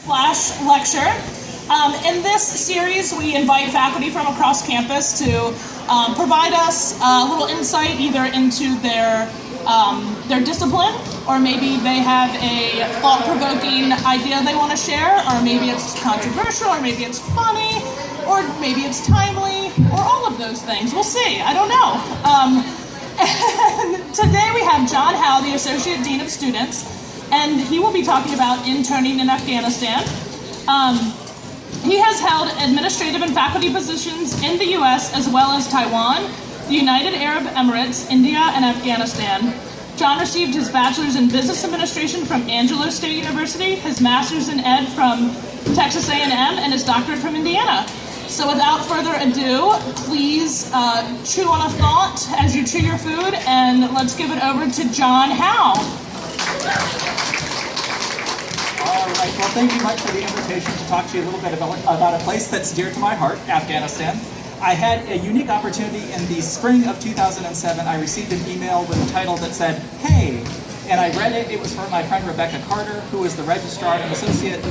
Flash lecture. In this series, we invite faculty from across campus to provide us a little insight either into their discipline, or maybe they have a thought-provoking idea they want to share, or maybe it's controversial, or maybe it's funny, or maybe it's timely, or all of those things. We'll see. I don't know. And today we have John Howe, the Associate Dean of Students, and he will be talking about interning in Afghanistan. He has held administrative and faculty positions in the US as well as Taiwan, the United Arab Emirates, India, and Afghanistan. John received his bachelor's in business administration from Angelo State University, his master's in ed from Texas A&M, and his doctorate from Indiana. So without further ado, please chew on a thought as you chew your food, and let's give it over to John Howe. All right, well, thank you much for the invitation to talk to you a little bit about a place that's dear to my heart, Afghanistan. I had a unique opportunity in the spring of 2007. I received an email with a title that said, "Hey," and I read it. It was from my friend Rebecca Carter, who is the registrar and associate,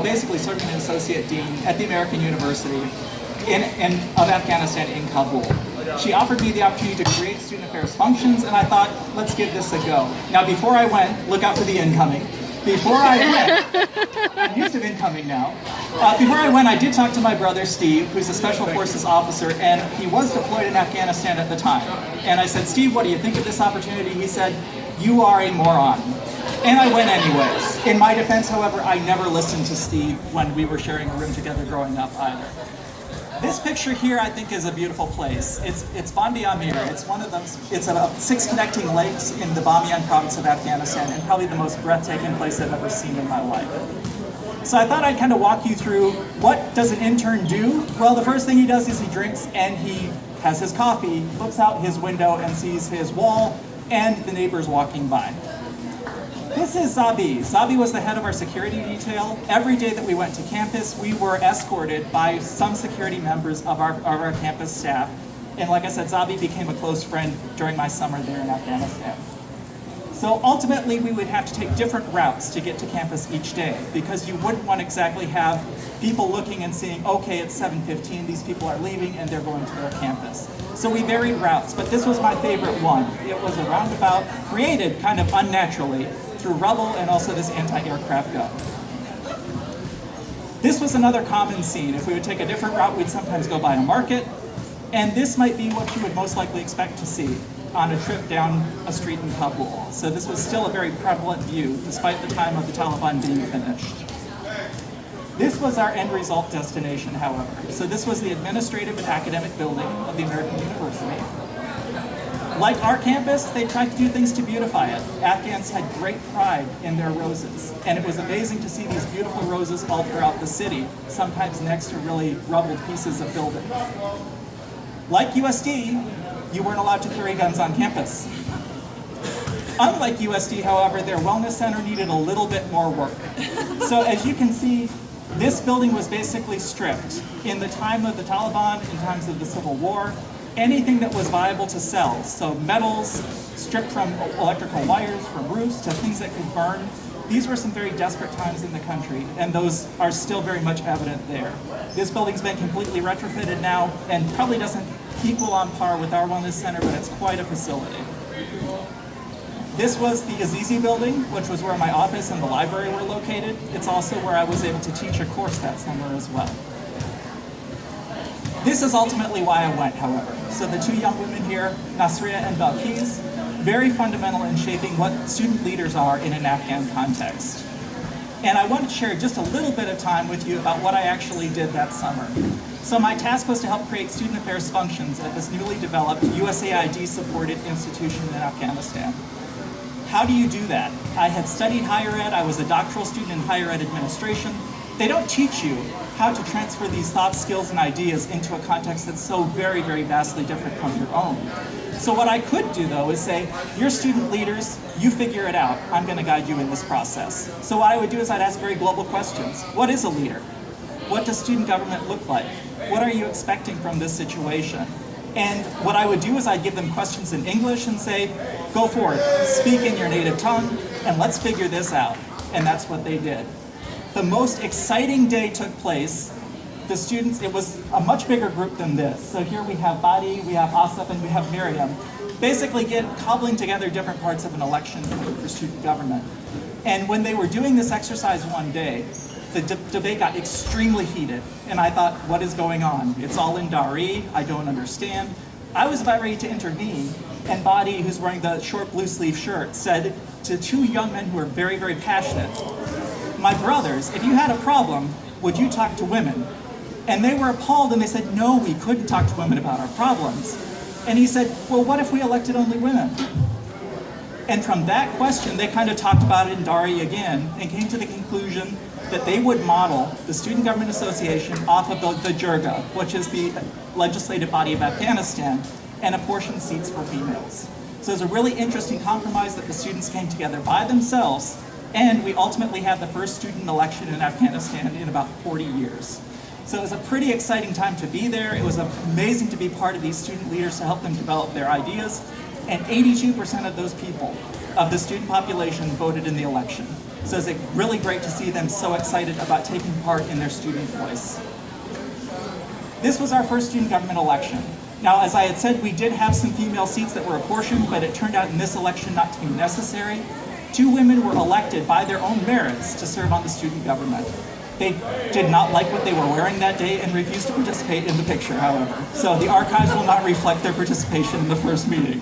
basically serving an associate dean at the American University of Afghanistan in Kabul. She offered me the opportunity to create student affairs functions, and I thought, let's give this a go. Now, before I went, look out for the incoming. Before I went, I'm used to incoming now. Before I went, I did talk to my brother Steve, who's a Special Forces officer, and he was deployed in Afghanistan at the time. And I said, "Steve, what do you think of this opportunity?" He said, "You are a moron." And I went anyways. In my defense, however, I never listened to Steve when we were sharing a room together growing up either. This picture here, I think, is a beautiful place. It's Bandi Amir. It's about 6 connecting lakes in the Bamiyan province of Afghanistan, and probably the most breathtaking place I've ever seen in my life. So I thought I'd kind of walk you through, what does an intern do? Well, the first thing he does is he drinks and he has his coffee, looks out his window and sees his wall and the neighbors walking by. This is Zabi. Zabi was the head of our security detail. Every day that we went to campus, we were escorted by some security members of our campus staff. And like I said, Zabi became a close friend during my summer there in Afghanistan. So ultimately, we would have to take different routes to get to campus each day, because you wouldn't want to exactly have people looking and seeing, okay, it's 7:15, these people are leaving and they're going to their campus. So we varied routes, but this was my favorite one. It was a roundabout created kind of unnaturally through rubble and also this anti-aircraft gun. This was another common scene. If we would take a different route, we'd sometimes go by a market, and this might be what you would most likely expect to see on a trip down a street in Kabul. So this was still a very prevalent view, despite the time of the Taliban being finished. This was our end result destination, however. So this was the administrative and academic building of the American University. Like our campus, they tried to do things to beautify it. Afghans had great pride in their roses, and it was amazing to see these beautiful roses all throughout the city, sometimes next to really rubbled pieces of buildings. Like USD, you weren't allowed to carry guns on campus. Unlike USD, however, their wellness center needed a little bit more work. So as you can see, this building was basically stripped. In the time of the Taliban, in times of the Civil War, anything that was viable to sell, so metals stripped from electrical wires, from roofs, to things that could burn. These were some very desperate times in the country, and those are still very much evident there. This building's been completely retrofitted now, and probably doesn't equal on par with our wellness center, but it's quite a facility. This was the Azizi building, which was where my office and the library were located. It's also where I was able to teach a course that summer as well. This is ultimately why I went, however. So the 2 young women here, Nasriya and Balkis, very fundamental in shaping what student leaders are in an Afghan context. And I want to share just a little bit of time with you about what I actually did that summer. So my task was to help create student affairs functions at this newly developed USAID-supported institution in Afghanistan. How do you do that? I had studied higher ed. I was a doctoral student in higher ed administration. They don't teach you how to transfer these thoughts, skills, and ideas into a context that's so very, very vastly different from your own. So what I could do, though, is say, you're student leaders, you figure it out. I'm going to guide you in this process. So what I would do is I'd ask very global questions. What is a leader? What does student government look like? What are you expecting from this situation? And what I would do is I'd give them questions in English and say, go forward, speak in your native tongue, and let's figure this out. And that's what they did. the most exciting day took place. The students, it was a much bigger group than this. So here we have Badi, we have Asif, and we have Miriam. Basically cobbling together different parts of an election for student government. And when they were doing this exercise one day, the debate got extremely heated. And I thought, what is going on? It's all in Dari, I don't understand. I was about ready to intervene, and Badi, who's wearing the short blue sleeve shirt, said to two young men who were very, very passionate, "My brothers, if you had a problem, would you talk to women?" And they were appalled, and they said, "No, we couldn't talk to women about our problems." And he said, "Well, what if we elected only women?" And from that question, they kind of talked about it in Dari again, and came to the conclusion that they would model the Student Government Association off of the Jirga, which is the legislative body of Afghanistan, and apportion seats for females. So it's a really interesting compromise that the students came together by themselves, and we ultimately had the first student election in Afghanistan in about 40 years. So it was a pretty exciting time to be there. It was amazing to be part of these student leaders to help them develop their ideas. And 82% of those people, of the student population, voted in the election. So it's really great to see them so excited about taking part in their student voice. This was our first student government election. Now, as I had said, we did have some female seats that were apportioned, but it turned out in this election not to be necessary. 2 women were elected by their own merits to serve on the student government. They did not like what they were wearing that day and refused to participate in the picture, however. So the archives will not reflect their participation in the first meeting.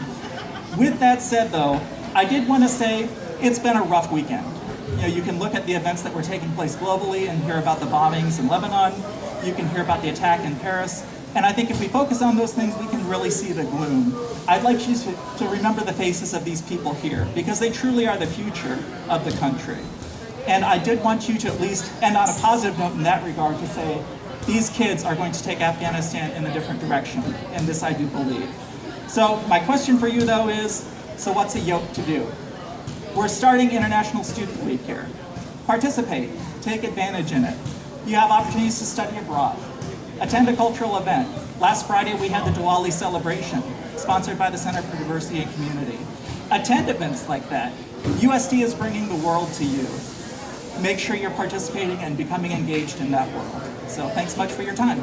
With that said, though, I did want to say it's been a rough weekend. You can look at the events that were taking place globally and hear about the bombings in Lebanon. You can hear about the attack in Paris. And I think if we focus on those things, we can really see the gloom. I'd like you to remember the faces of these people here, because they truly are the future of the country. And I did want you to at least end on a positive note in that regard, to say these kids are going to take Afghanistan in a different direction, and this I do believe. So my question for you, though, is, so what's a yoke to do? We're starting International Student Week here. Participate, take advantage in it. You have opportunities to study abroad. Attend a cultural event. Last Friday we had the Diwali celebration, sponsored by the Center for Diversity and Community. Attend events like that. USD is bringing the world to you. Make sure you're participating and becoming engaged in that world. So thanks much for your time.